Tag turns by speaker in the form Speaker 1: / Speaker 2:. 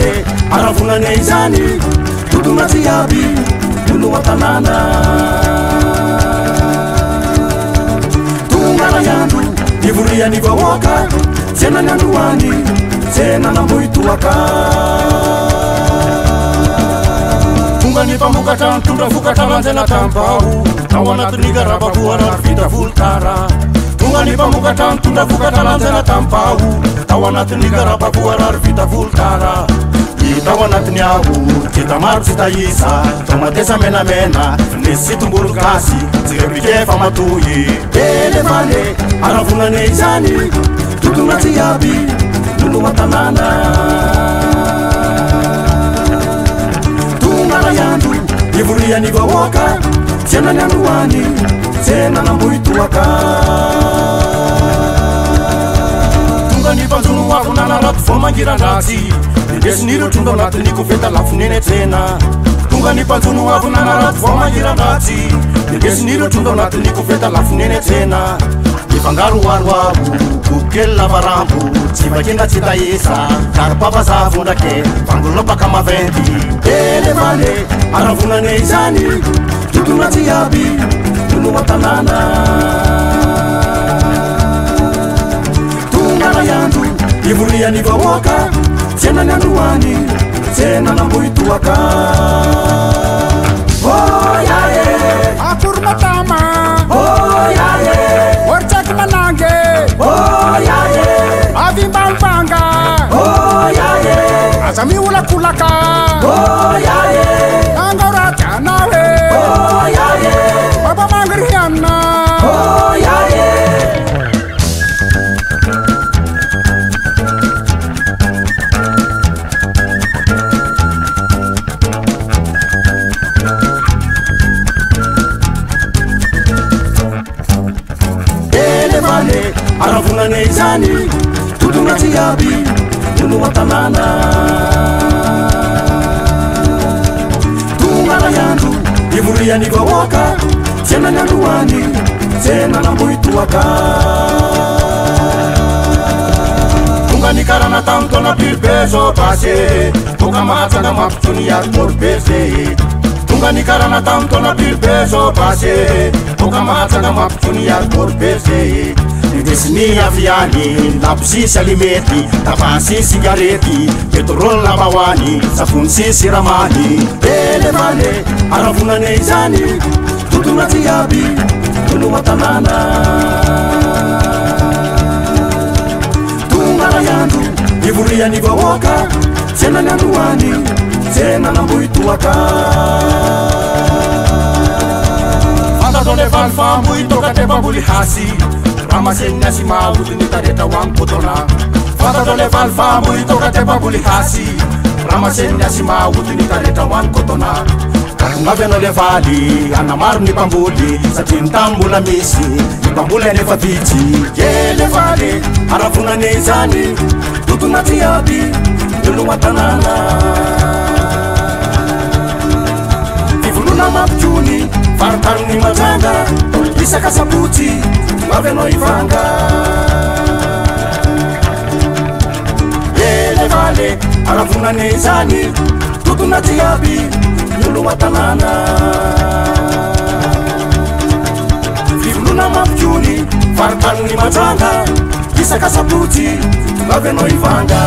Speaker 1: vale aravonane izany totona tsy aby olo an-tanàna tonga ray andro ivorian'ny vahoaka tsena ny androany tsena namboitoaka tonga ny mpamokatra mitondra vokatra lanjaina tambao ao anatin'ny garabavoarary vita volotara tonga ny mpamokatra mitondra vokatra lanjaina tambao ao anatin'ny garabavoarary vita volotara itao anatiny aho kita maro tsy taisa tomatesa menamena finesy sy tongolo gasy tsirepikefa matohy ele vale aravonane izany totona tsy aby olo an-tanàna tonga ray andro ivorian'ny vahoaka tsena ny androany tsena namboitoaka tonga ny mpanjono avo nanarato vao mangiran-dratsy indesin'ireo tonga anatin'ny kofeta lafoneny tsena tonga ny mpanjono avo nanarato vao mangiran-dratsy indesin'ireo tonga anatin'ny kofeta lafoneny tsena mifangaro aroaro kokely lavarambo tsy vakenga tsy taisa karipapazavo ndrake fangolopaka maventy ele vale aravonane izany totona tsy aby olo an-tanàna tonga ray andro ivorian'ny vahoaka tsena ny androany tsena namboitoaka oyae
Speaker 2: akormatama
Speaker 1: oyae
Speaker 2: ortsaky manange
Speaker 1: oyae
Speaker 2: avimbalbanga
Speaker 1: oyae
Speaker 2: aza miolakolaka
Speaker 1: oyae
Speaker 2: angauratyanahe
Speaker 1: oyae
Speaker 2: baba mangirianna
Speaker 1: oyae aravonane izany totona tsy aby olo an-tanàna tonga ray andro ivorian'ny vahoaka tsena ny androany tsena namboitoaka tonga ny karana tamy taona pilibe zao basy boka mahatsanga mampitsony aropôly be zay tonga ny karana tamy taona pilibe zao basy boka mahatsanga mampitsony aropôly be zay indesiny aviany laposisy alimety tavasy sigarety petrôly lambahoany savony sy siramany ele vale aravonane izany totona tsy aby olo an-tanàna tonga ray andro ivorian'ny vahoaka tsena ny androany tsena namboitoaka fantatao le valy famboitoka tepamboly hasy ramaseniny asy mahodiny tareta hoany potona fantatao le valy famboitoka tepamboly hasy ramaseniny asy mahodiny tareta hoany kotona katonavy anao le valy anamaro ny mpamboly satria ny tamy mbola misy ny mpamboly anefa vitsy ele valy aravonane izany totona tsy aby olo an-tanàna fivolona mampitsony farotarony matranga isaka sabotsy avy anao ivanga ele vale aravonane izany totona tsy aby olo an-tanàna fivolona mampitsony farotarony matranga isaka sabotsy avy anao ivanga